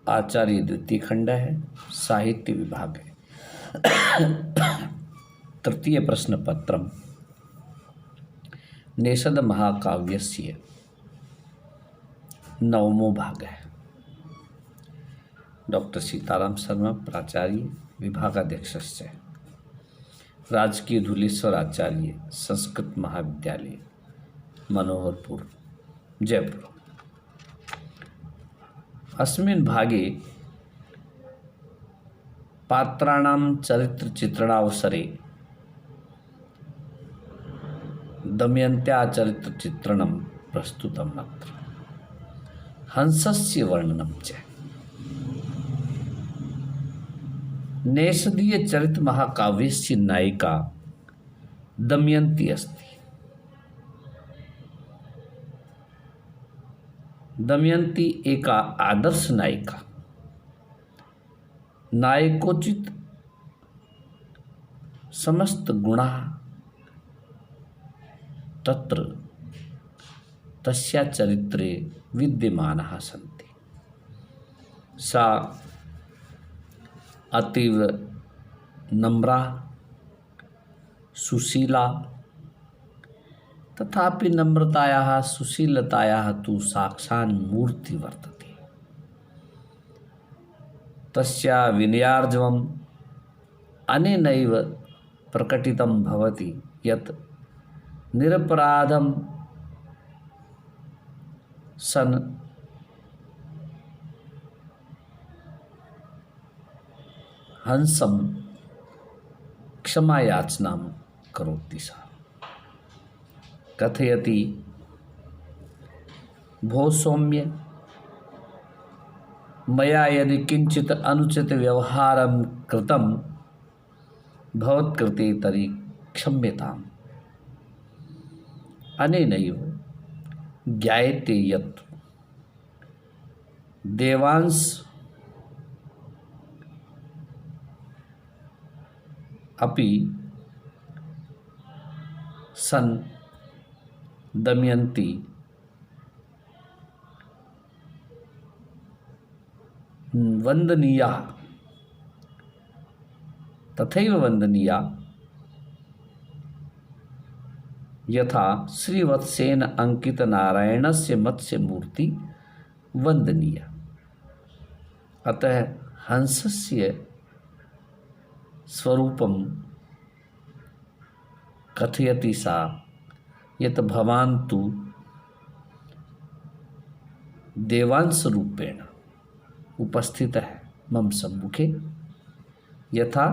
आचार्य द्वितीय खंड है, साहित्य विभाग है। तृतीय प्रश्न पत्रम नेषद महाकाव्यस्य नवमो भाग है। डॉक्टर सीताराम शर्मा प्राचार्य विभागाध्यक्ष, राजकीय धुलेश्वर आचार्य संस्कृत महाविद्यालय मनोहरपुर जयपुर। अस्मिन् भागे पात्राणां चरित्रचित्रणावसरे दमयन्त्याः चरित्रचित्रणं प्रस्तुतम् अत्र हंसस्य वर्णनं च। नेषदीय चरित महाकाव्यस्य नायिका दमयन्ती अस्ति। दमयन्ती एका आदर्श नायिका, नायकोचित समस्त गुणाः तत्र तस्या चरित्रे विद्यमानाः सन्ति। सा अतीव नम्रा सुशीला, तथापि नम्रतायाः सुशीलतायाः तु साक्षात् मूर्ति वर्तते। तस्या विनयार्जवम् अनेनैव प्रकटितं भवति यत् निरपराधं सन् हंसं क्षमायाचनां करोति। सा कथयति, भो सौम्य, मया यदि किंचित अनुचित व्यवहारं कृतं भवत्कृते तर्हि क्षम्यताम्। अनेनैव ज्ञायते यत् देवांश अपि सन् दमयन्ती वन्दनीया, तथैव वन्दनीया यथा श्रीवत्सेन अंकित नारायणस्य मत्स्यमूर्ति वन्दनीया। अतः हंसस्य स्वरूपं कथयति सा यत् भवान् तु देवांश रूपेण उपस्थितः मम सम्मुखे, यथा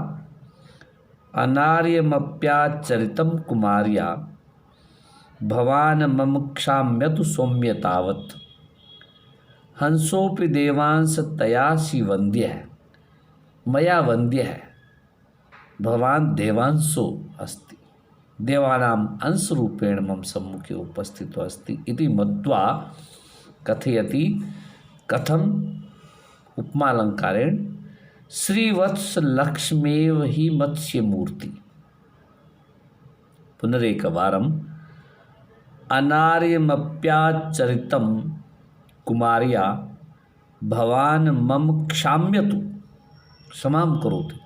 अनार्यमप्याचरितं कुमार्या भवान् मम क्षाम्यतु सौम्य तावत्। हंसोऽपि देवांश तयासि वन्द्यः मया वन्द्यः, भवान् देवांशो अस्ति, देवानाम् अंशरूपेण मम सम्मुखे उपस्थितो अस्ति इति मत्वा कथयति। कथम्? उपमालंकारेण श्रीवत्स लक्ष्मेव हि मत्स्यमूर्ति। पुनरेकवारम् अनार्यमप्याचरितं कुमार्या भवान् मम क्षाम्यतु, क्षमां करोतु,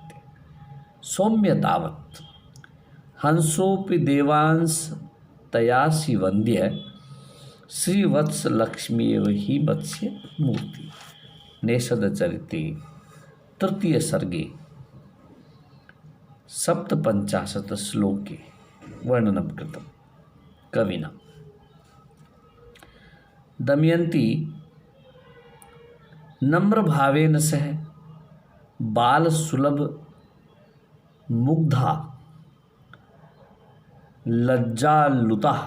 सौम्य तावत्। हंसोऽपि देवांश तयासि वन्द्यः श्रीवत्स लक्ष्मीव हि मत्स्य मूर्ति। नेषद चरिते तृतीय सर्गे 57 श्लोके वर्णनं कृतं कविना। दमयन्ती नम्रभावेन सह बालसुलभ मुग्धा लज्जालुताः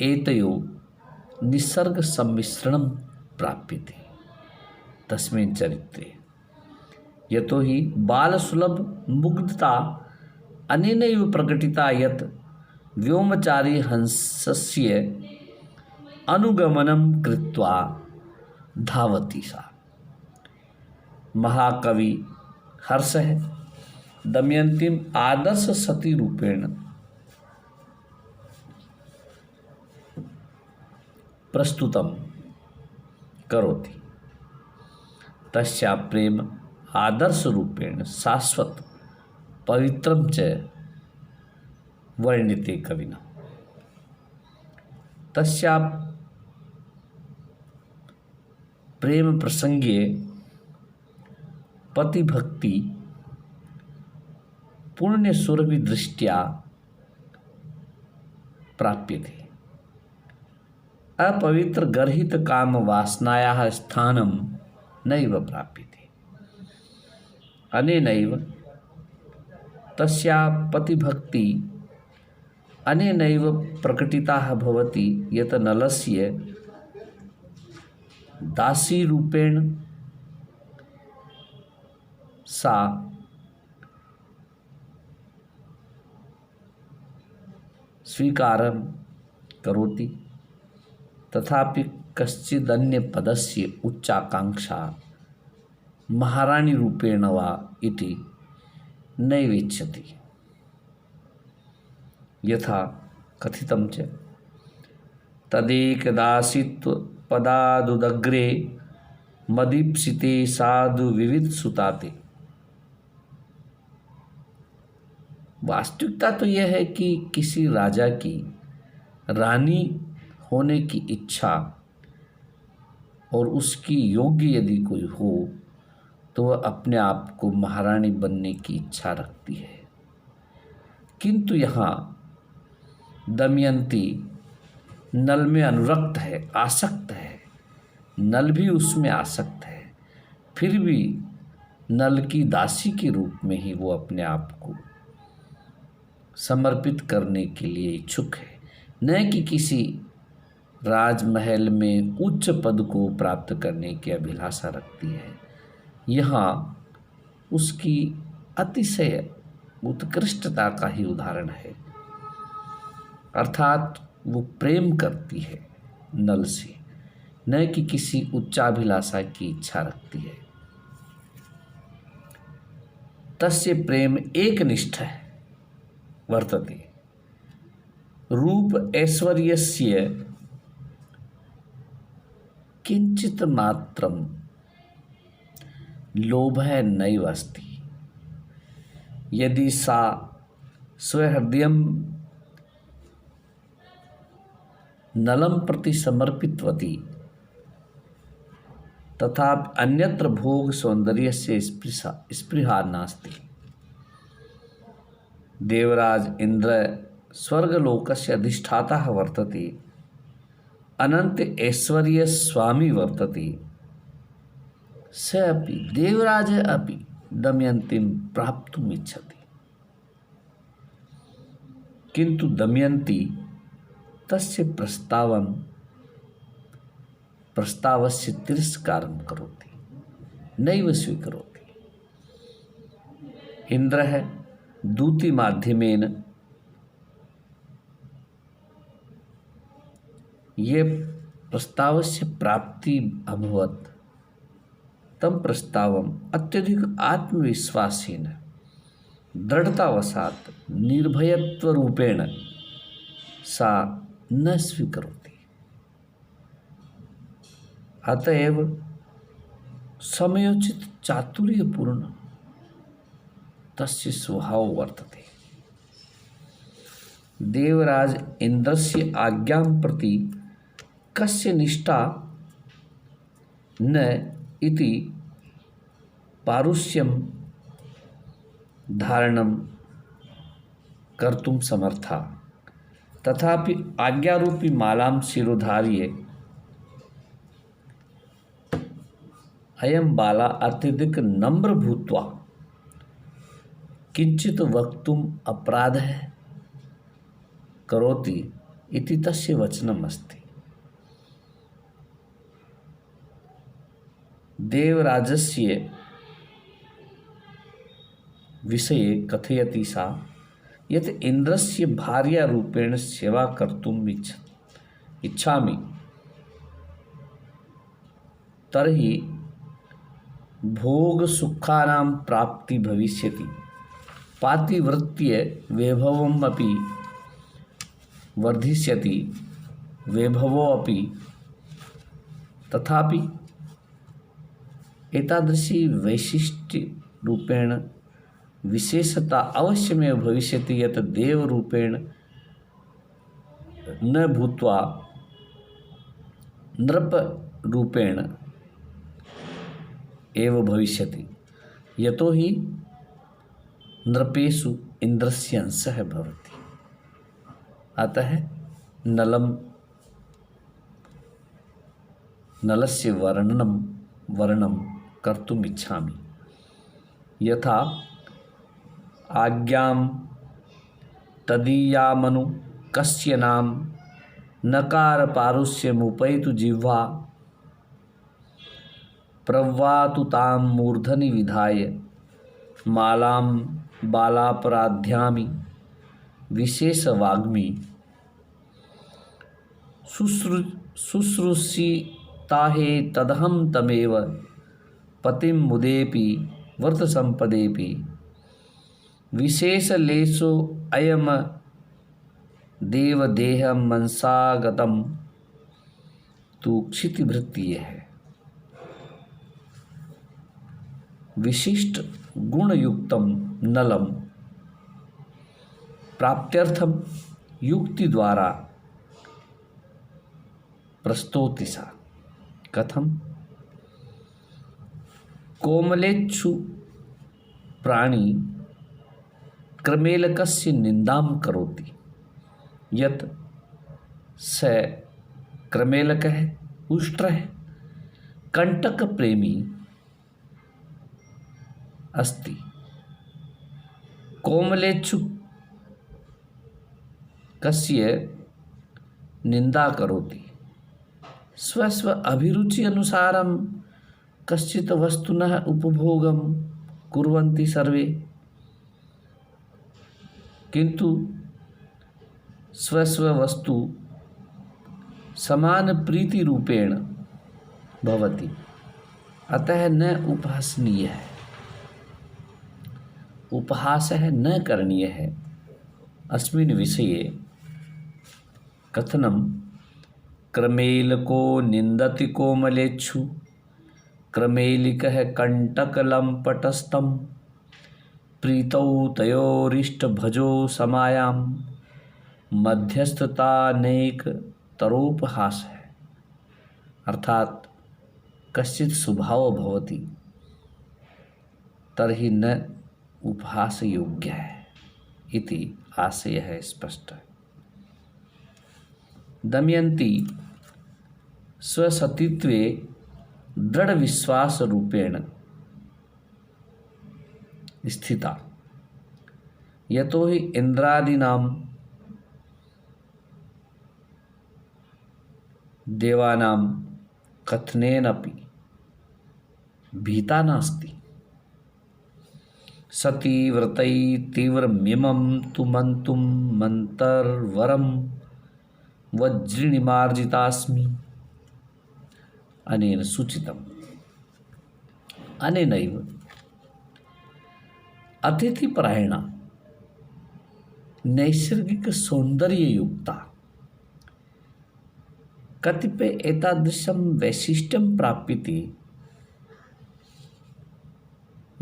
एतयोः निसर्ग सम्मिश्रणं प्राप्यते तस्मिन् चरित्रे। यतो हि बालसुलभ मुग्धता अनेनैव प्रकटिता यत् व्योमचारी हंसस्य अनुगमनं कृत्वा धावति सा। महाकवि हर्षः दमयन्तीम् आदर्श सती रूपेण प्रस्तुतम् करोति तस्या प्रेम आदर्शरूपेण शाश्वत पवित्रं च वर्ण्यते कविना। तस्या प्रेम प्रसंगे पतिभक्ति पुण्य सुरभि दृष्ट्या प्राप्यते। अपवित्र गर्हित काम वासनायाः स्थानं नैव प्राप्यते। अनेनैव तस्या पतिभक्ति अनेनैव प्रकटिताः भवति यत् नलस्य दासीरूपेण सा स्वीकारं करोति तथापि कश्चिदन्यपदस्य उच्चाकांक्षा महारानी रूपेण वा इति नैवेच्छति। यथा कथितं च तदेकदासीत्वपदादुदग्रे मदीप्सिते साधु विविधसुताते। वास्तविकता तो यह है कि किसी राजा की रानी होने की इच्छा और उसकी योग्य यदि कोई हो तो वह अपने आप को महारानी बनने की इच्छा रखती है। किंतु यहाँ दमयंती नल में अनुरक्त है, आसक्त है, नल भी उसमें आसक्त है, फिर भी नल की दासी के रूप में ही वो अपने आप को समर्पित करने के लिए इच्छुक है, न कि किसी राजमहल में उच्च पद को प्राप्त करने की अभिलाषा रखती है। यहाँ उसकी अतिशय उत्कृष्टता का ही उदाहरण है, अर्थात वो प्रेम करती है नल से, न कि किसी उच्चाभिलाषा की इच्छा रखती है। तस्य प्रेम एकनिष्ठ वर्तते। रूप ऐश्वर्यस्य किंचित मात्रं लोभः नैव अस्ति। यदि सा स्वहृदयं नलं प्रति समर्पितवती तथापि अन्यत्र भोग सौंदर्यस्य स्पृहा नास्ति। देवराज इंद्र स्वर्गलोकस्य अधिष्ठाता वर्तते, अनंत ऐश्वर्य स्वामी वर्तते। स अपि देवराज अपि दमयंतीं प्राप्तुम् इच्छति, किंतु दमयंती तस्य प्रस्तावस्य तिरस्कारं करोति, नैव स्वीकरोति। इन्द्रः दूती माध्यमेन ये प्रस्तावस्य प्राप्ति अभवत्। तं प्रस्तावम् अत्यधिक आत्मविश्वासेन दृढ़तावशात् निर्भयत्वरूपेण सा न स्वीकरोति। अतएव समयोचित चातुर्यपूर्ण तस्य स्वभाव वर्तते। देवराज इंद्रस्य आज्ञां प्रति कस्य निष्ठा न इति पारुष्यं धारणं कर्तुं समर्था, तथापि आज्ञारूपी मालां शिरोधार्य अयं बाला अत्यधिक नम्र भूत्वा किंचित वक्तुम् अपराधः करोति इति तस्य वचनम् अस्ति। देवराजस्य विषये कथयति सा यत् इन्द्रस्य भार्यारूपेण सेवा कर्तुम् इच्छामि, तर्हि भोग सुखानां प्राप्ति भविष्यति, पातिव्रत्य वैभवम् अपि वर्धिष्यति, वैभवो अपि, तथापि एतादृशी वैशिष्ट्यरूपेण विशेषता अवश्यमेव भविष्यति, यत् देवरूपेण न भूत्वा नृपरूपेण एव भविष्यति। यतो हि नृपेषु इन्द्रस्य अंशः भवति। अतः नलस्य वर्णनं कर्तुम् इच्छामि। यथा आज्ञां तदीयामनु कस्य नाम नकार पारुष्यमुपैतु जिह्वा प्रव्वातु तां मूर्धनि विधाय मालां बालापराध्यामि विशेषवाग्मी शुश्रूषिताहे तदहं तमेव पतिं मुदेपि व्रतसंपदेपि विशेषलेशो अयम देवदेहं मनसागतं तु क्षितिभृत्य है। विशिष्ट गुणयुक्तं नलं प्राप्त्यर्थं युक्ति द्वारा प्रस्तौति सा। कथम? कोमलेच्छु प्राणी क्रमेलकस्य निंदां करोति, यत् स क्रमेलकः उष्ट्रः कंटक प्रेमी अस्ति। कोमलेच्छु कस्य निंदा करोति। स्वस्व अभिरुचि अनुसारं कश्चित् वस्तुनः उपभोगं कुर्वन्ति सर्वे, किंतु स्वस्व वस्तु समान प्रीति रूपेण भवति। अतः न उपहासनीय है, उपहासः न करणीय है। अस्मिन् विषये कथनं क्रमेलको निंदति कोमलेच्छु क्रमेलिकः कंटकलंपटस्थं प्रीतौ तयोरिष्टभजो समायां मध्यस्थतानेक तरोपहास है। अर्थात कश्चित् स्वभाव भवति तर्हि न उपहास योग्य है इति आशयः स्पष्ट। दमयन्ती स्वसतीत्वे दृढ़ विश्वास रूपेण स्थिता। यतो हि इंद्रादीनां देवानां कथनेनपि भीता नास्ति। सती व्रतै तीव्रमिमं तु मंतुं मंतर्वरं वज्रिणीमार्जितास्मि अनेन सूचितम्। अनेनैव अतिथिपरायणा नैसर्गिक सौंदर्ययुक्ता कतिपय एतादृशं वैशिष्ट्यं प्राप्यते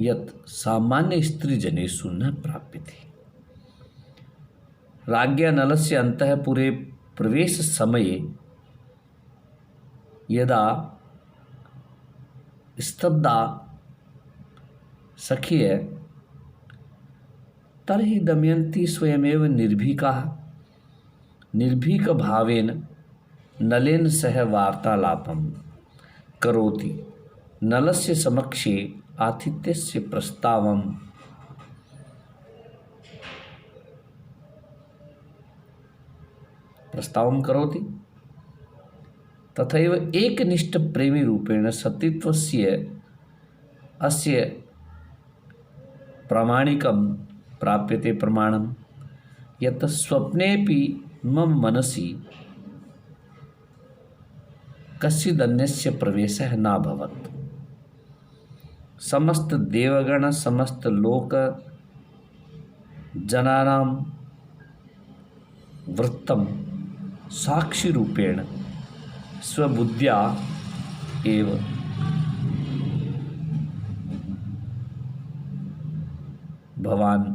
यत् सामान्य स्त्रीजनेषु न प्राप्यते। राज्ञा नलस्य अन्तःपुरे प्रवेश समये यदा स्तब्धा सखिय तर्हि दमयन्ती स्वयमेव निर्भीकभावेन नलेन सह वार्तालापं करोति। नलस्य समक्षे आतिथ्यस्य प्रस्तावं करोति। तथैव एकनिष्ठ प्रेमी रूपेण सतीत्वस्य अस्य प्रामाणिकं प्राप्यते प्रमाणं यत् स्वप्नेपि मम मनसि कश्चिदन्यस्य प्रवेशः नाभवत्। समस्त देवगण समस्त लोक जनानां वृत्तं साक्षी रूपेण स्वबुद्ध्या एव भवान्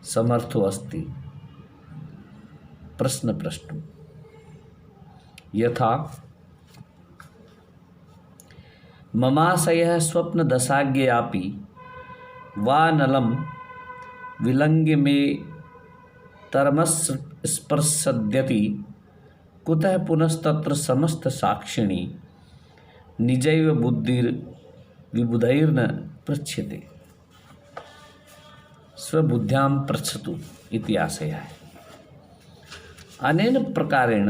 समर्थो अस्ति प्रश्न प्रष्टुम् यथा ममाशयः स्वप्नदशाज्ञयापि वा नलं विलङ्घ्य मे तरमस्पर्शद्यति कुतः पुनस्तत्र समस्तसाक्षिणी निजैव बुद्धिर्विबुधैर्न पृच्छ्यते। स्वबुद्ध्यां पृच्छतु इति आशयः। अनेन प्रकारेण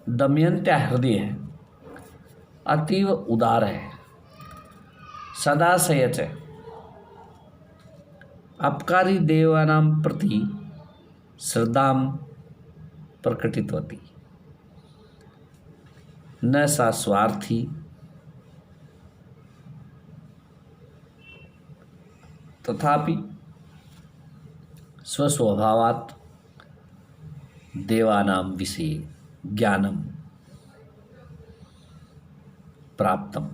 दमयन्त्याः हृदयः अतीव उदार है, सदाशय च अपकारी देवानां प्रति श्रद्धां प्रकटितवती। न सा स्वार्थी तथापि स्वस्वभावात् देवानां विषये ज्ञानं प्राप्तं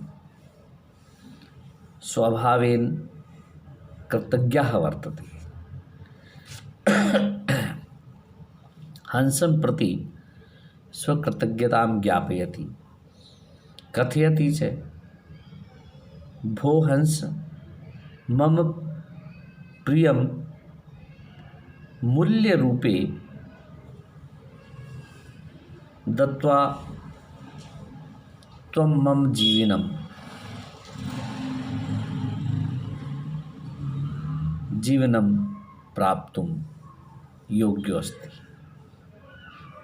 स्वभावेन कृतज्ञः वर्तते। हंसं प्रति स्वकृतज्ञतां ज्ञापयति, कथयति च भो हंस मम प्रियं मूल्यरूपे दत्वा त्वं मम जीवनं प्राप्तुं योग्यो अस्ति,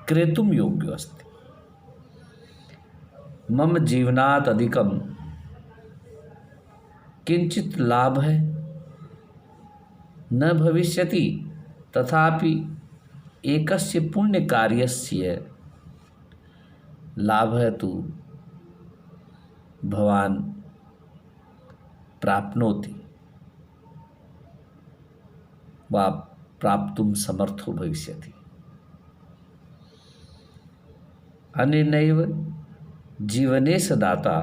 क्रेतुं योग्यो अस्ति। मम जीवनात् अधिकं किंचित लाभः न भविष्यति, तथापि एकस्य पुण्यकार्यस्य लाभः तु भवान् प्राप्नोति वा प्राप्तुं समर्थो भविष्यति। अनेनैव जीवने सदाता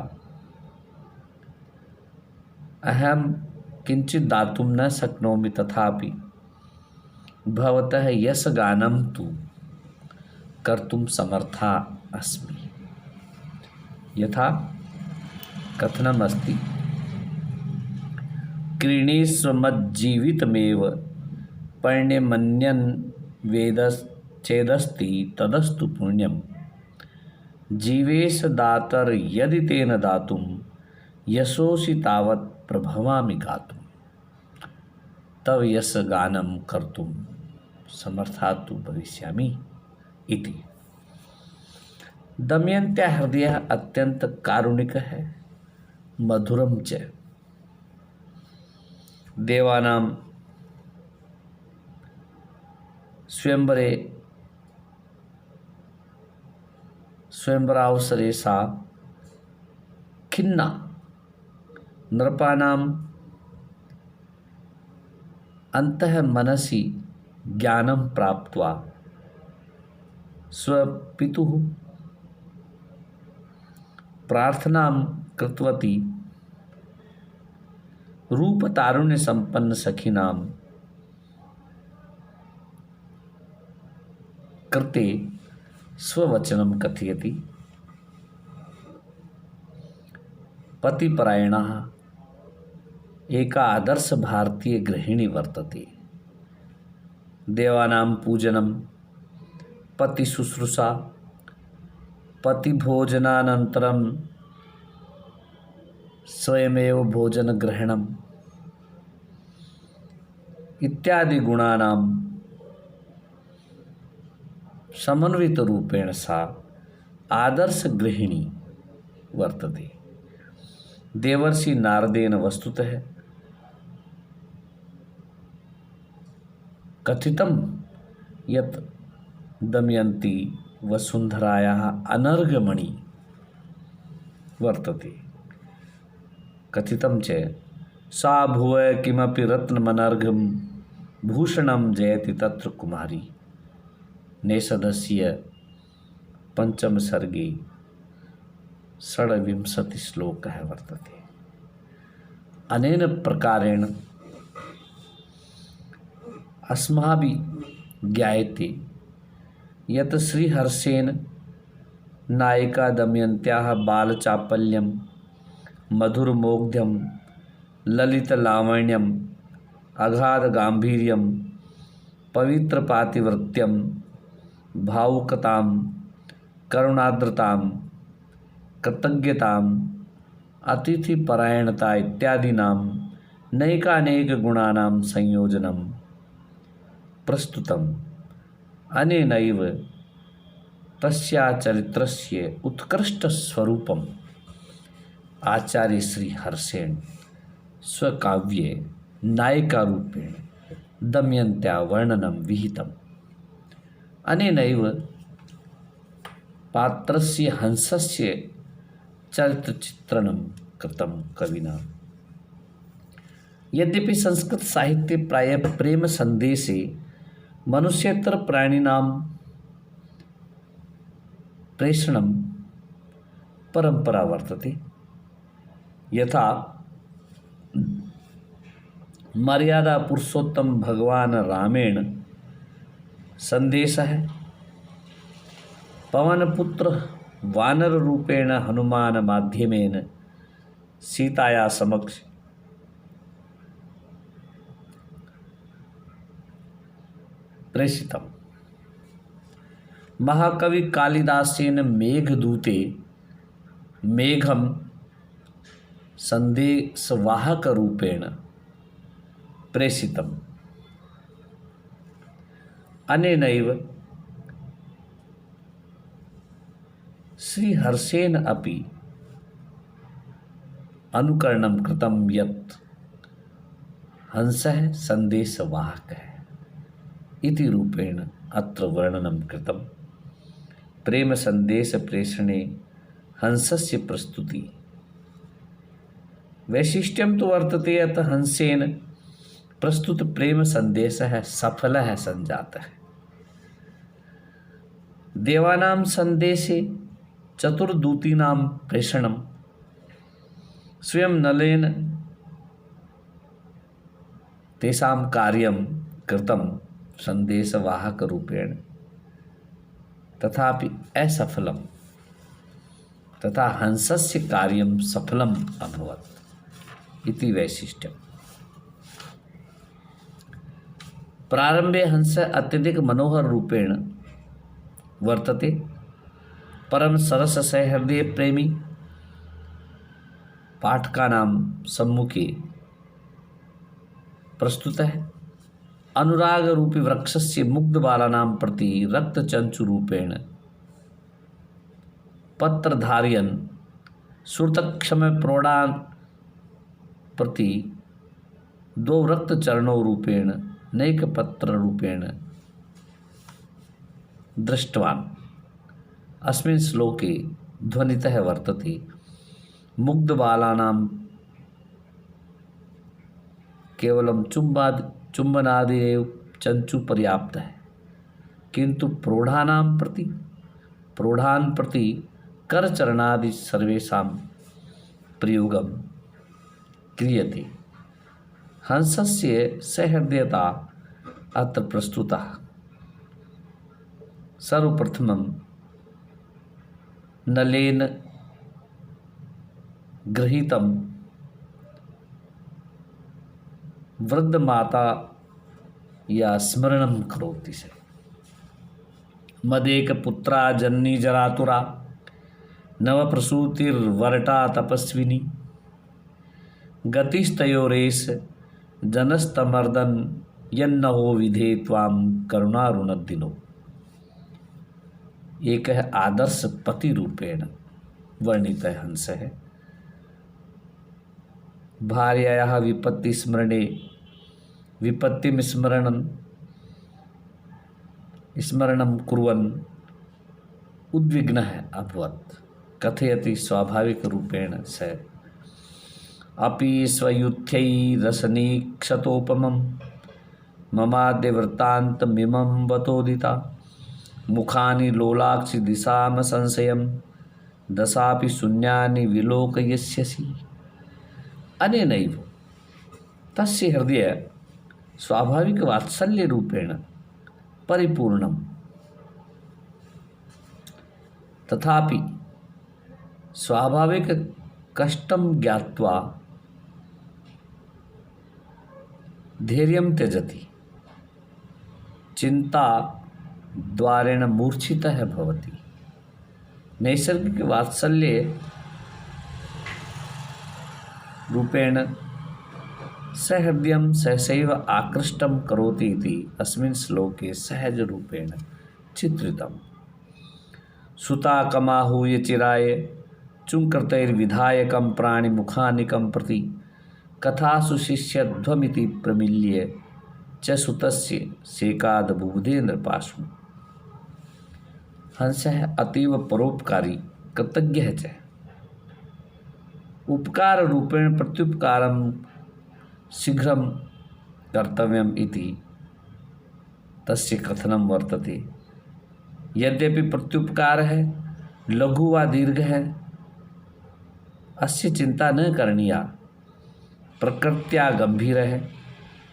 अहं किंचित दातुं न शक्नोमि, तथापि भवतः यशगानं तु कर्तुं समर्था अस्मि। यथा कथनमस्ति, क्रीणीष्व मज्जीवितमेव पर्ण्यमन्यन् वेदश्चेदस्ति तदस्तु पुण्यं जीवेश दातर यदि तेन दातुं यशोसि तावत् प्रभवामि गातुं तव यश गानं कर्तुं समर्था तु भविष्यामि इति। दमयन्त्याः हृदयः अत्यंत कारुणिकः है, मधुरं च। देवानां स्वयंवरे स्वयंवरावसरे सा खिन्ना नृपाणाम् अन्तः मनसि ज्ञानं प्राप्त्वा स्वपितुः प्रार्थनां कृतवती। रूपतारुण्य संपन्न सखीनां कृते स्ववचनं कथयति। पतिपरायणा एका आदर्श भारतीय गृहिणी वर्तते। देवानां पूजनं, पतिशुश्रूषा, पतिभोजनानन्तरं स्वयमेव भोजनग्रहणम् इत्यादि गुणानां समन्वितरूपेण सा आदर्श गृहिणी वर्तते। देवर्षि नारदेन वस्तुतः कथितं यत् दमयन्ती वसुन्धरायाः अनर्घमणि वर्तते। कथितं च सा भुवः किमपि रत्नमनर्घं भूषणं जयति तत्र कुमारी। नेषधस्य पंचम सर्गे 26 श्लोकः वर्तते। अनेन प्रकारेण अस्माभिः ज्ञायते यत् श्रीहर्षेण नायिका दमयन्त्याः बालचापल्यं मधुरमौग्ध्यं ललितलावण्यम् अगाधगाम्भीर्यं पवित्रपातिव्रत्यं भावुकतां करुणार्द्रतां कृतज्ञताम् अतिथिपरायणता इत्यादीनां नैकानेकगुणानां संयोजनं प्रस्तुतम्। अनेनैव तस्या चरित्रस्य उत्कृष्टस्वरूपम् आचार्य श्री हर्षेण स्वकाव्ये नायिकारूपेण दमयन्त्या वर्णनं विहितम्। अनेनैव पात्रस्य हंसस्य चरित्रचित्रणं कृतं कविना। यद्यपि संस्कृत साहित्ये प्रायः प्रेम संदेशे मनुष्येतर प्राणिनां प्रेषणं परंपरा वर्तते, यथा मर्यादा पुरुषोत्तम भगवान रामेण संदेशः, पवनपुत्र वानर रूपेण हनुमान माध्यमेन सीताया समक्ष प्रेषितम्। महाकवि कालिदासेन मेघदूते मेघं संदेशवाहक रूपेण प्रेषितम्। अनेनैव श्रीहर्षेण अपि अनुकरणं कृतं यत् हंसः संदेशवाहकः इति रूपेण अत्र वर्णनं कृतं। प्रेम संदेश प्रेषणे हंसस्य प्रस्तुति वैशिष्ट्यं तु वर्तते यत् हंसेन प्रस्तुत प्रेम संदेशः सफलः संजातः। देवानां संदेशे चतुर्दूतीनां प्रेषणं स्वयं नलेन तेषां कार्यं कृतं संदेशवाहक रूपेण, तथापि असफलं, तथा हंसस्य कार्यं सफलम् अभवत् इति वैशिष्ट्यम्। प्रारंभे हंस अत्यधिक मनोहर रूपेण वर्तते, परम सरस सहृदय प्रेमी पाठकानां सम्मुखे प्रस्तुतः अनुराग रूपी वृक्षस्य मुग्ध बालानां प्रति रक्तचंचु रूपेण पत्रधारयन् श्रुतक्षम प्रौढ़ान् प्रति दो रक्तचरणौ रूपेण नैकपत्र रूपेण दृष्टवान्। अस्मिन् श्लोके ध्वनितः वर्तते मुग्ध बालानां केवलं चुम्बनादिरेव चंचु पर्याप्तः, किंतु प्रौढ़ान् प्रति करचरणादि सर्वेषां प्रयोगं क्रियते। हंसस्य सहृदयता अत्र प्रस्तुता। सर्वप्रथमं नलेन गृहीतं वृद्ध माता या स्मरणं करोति से मदेक पुत्रा जननी जरातुरा नव प्रसूतिर्वरटा तपस्विनी गतिस्तयोरेष जनस्तमर्दन यन्नहो विधे त्वां करुणारुणद्दिनो। एक आदर्श पति रूपेण वर्णित हंस है। भार्यायाः विपत्ति स्मरणे विपत्तिं स्मरणं कुर्वन् उद्विग्नः अभवत्। कथयति स्वाभाविक रूपेण स अपि स्वयुत्थैरसनीक्षतोपमं ममाद्यवृत्तान्तमिमं वतोदिता मुखानि लोलाक्षि दिशाम संशयं दशापि शून्यानि विलोकयिष्यसि। अनेनैव तस्य हृदय स्वाभाविक वात्सल्य रूपेण परिपूर्णम। तथापि स्वाभाविक कष्टं ज्ञात्वा धैर्यं त्यजति, चिंता द्वारेण मूर्छितः भवति। नैसर्गिक वात्सल्य रूपेण सहृदयं सहसैव आकृष्टं करोति इति अस्मिन् श्लोके सहज रूपेण चित्रितम्। सुता कमाहूय चिराय चुंकृतैर्विधायकं प्राणिमुखानिकं प्रति कथासु शिष्यध्वमिति प्रमील्य च सुतस्य सेकाद बुबुधे नृपाशु। हंसः अतीव परोपकारी कृतज्ञः च उपकार रूपेण प्रत्युपकारं शीघ्रं कर्तव्यम् इति तस्य कथनं वर्तते। यद्यपि प्रत्युपकारः लघु वा दीर्घ है, अस्य चिंता न करणीया, प्रकृत्या गंभीर है।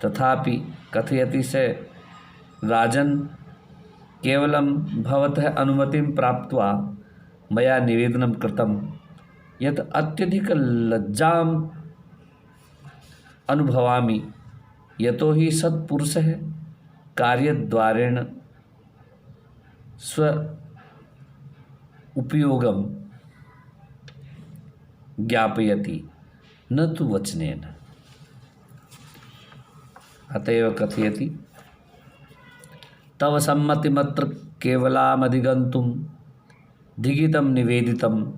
तथापि कथयति स राजन्, केवलं भवतः अनुमतिं प्राप्त्वा मया निवेदनं कृतं यत् अत्यधिक लज्जाम् अनुभवामि, यतो हि सत्पुरुषः कार्यद्वारेण स्व उपयोगं ज्ञापयति, न तु वचनेन। अतएव कथयति तव सम्मतिमत्र केवलामधिगन्तुं धिगितं निवेदितं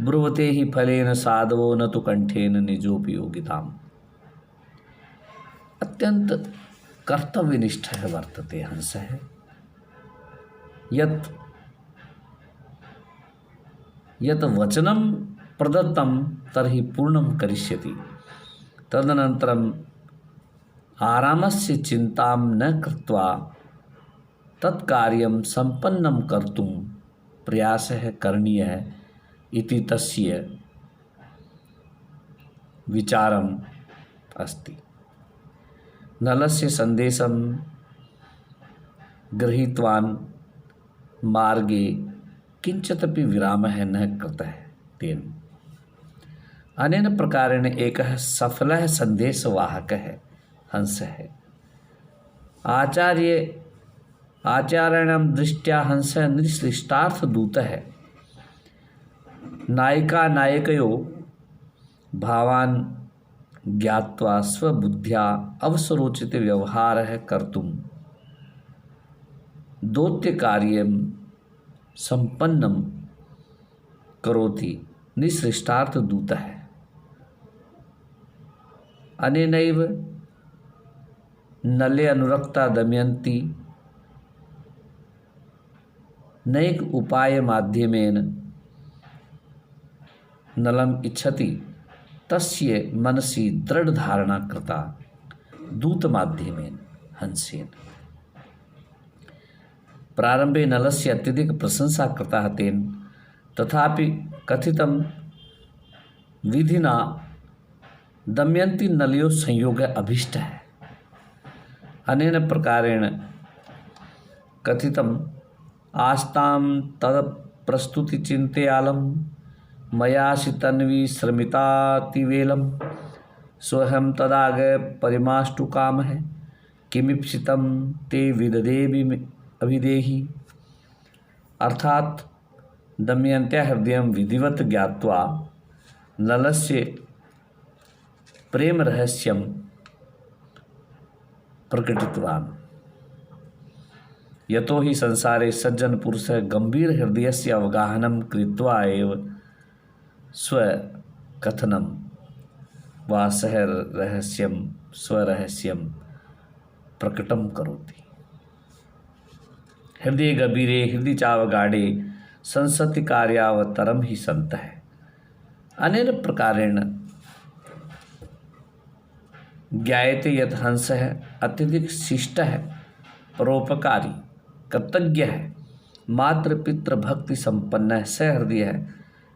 ब्रुवते हि फलेन साधवो न तु कंठेन निजोपयोगिताम्। अत्यंत कर्तव्यनिष्ठः वर्तते हंसः। यत् वचनं प्रदत्तं तर्हि पूर्णं करिष्यति। तदनन्तरम् आरामस्य चिन्तां न कृत्वा तत्कार्यं सम्पन्नं कर्तुं प्रयासः करणीयः इति तस्य विचारम् अस्ति। नलस्य सन्देशं गृहीतवान् मार्गे किंचिदपि विरामः न कृतः तेन। अनेन प्रकारेण एकः सफलः सन्देशवाहकः हंसः। आचार्याणां दृष्ट्या हंसः निश्लिष्टार्थदूतः नायिका नायकयोः भावान् ज्ञात्वा स्वबुद्ध्या अवसरोचित व्यवहारः कर्तुं दौत्यकार्यं सम्पन्नं करोति निःसृष्टार्थदूतः। अनेनैव नले अनुरक्ता दमयन्ती नैक उपायमाध्यमेन नलम् इच्छति, तस्य मनसि दृढ़धारणा कृता दूतमाध्यमेन हंसेन। प्रारंभे नलस्य अत्यधिक प्रशंसा कृता तेन, तथापि कथितं विधिना दमयन्ती नलयोः संयोगः अभीष्टः। अनेन प्रकारेण कथितम् आस्तां तत् प्रस्तुतिचिन्तयालं मयासि तन्वी श्रमितातिवेलं सोऽहं तदाग परिमाष्टुकामः किमीप्सितं ते विददेवि अभिदेहि। अर्थात दमयन्त्याः हृदयं विधिवत् ज्ञात्वा नलस्य प्रेम रहस्यं प्रकटितवान्। यतो हि संसारे सज्जन पुरुषः गंभीर हृदयस्य अवगाहनं कृत्वा एव स्वकथनं वा स्वरहस्यं प्रकटं करोति। हृदय गभीरे हृदय चावगाढ़े संसति कार्यावतरम ही सन्तः। अनेन प्रकारेण ज्ञायते यत् हंसः अत्यधिक शिष्टः, परोपकारी, कृतज्ञः, मातृपितृभक्ति संपन्नः, सहृदयः,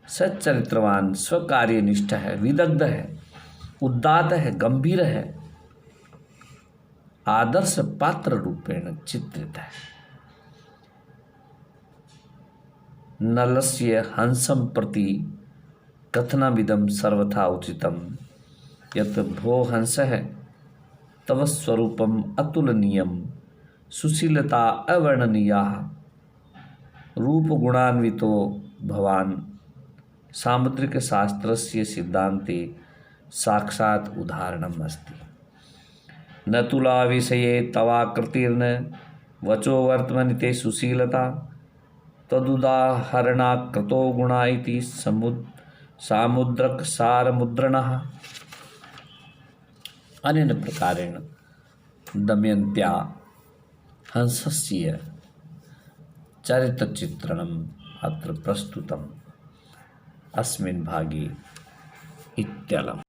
सच्चरित्रवान्, स्वकार्यनिष्ठः, विदग्धः, उदात्तः गंभीरः आदर्श पात्र रूपेण चित्रित है। नलस्य हंसं प्रति कथनमिदं सर्वथा उचितं यत् भो हंसः तव स्वरूपम् अतुलनीयं सुशीलता अवर्णनीया रूपगुणान्वितो भवान् सामुद्रिक शास्त्रस्य सिद्धान्ते साक्षात् उदाहरणम् अस्ति। न तुला विषये तवाकृतिर्न वचो वर्तमनि ते सुशीलता तदुदाहरणाकृतो गुणा इति सामुद्रकसारमुद्रणः। अनेन प्रकारेण दमयन्त्या हंसस्य चरित्रचित्रणम् अत्र प्रस्तुतम् अस्मिन् भागे इत्यलम्।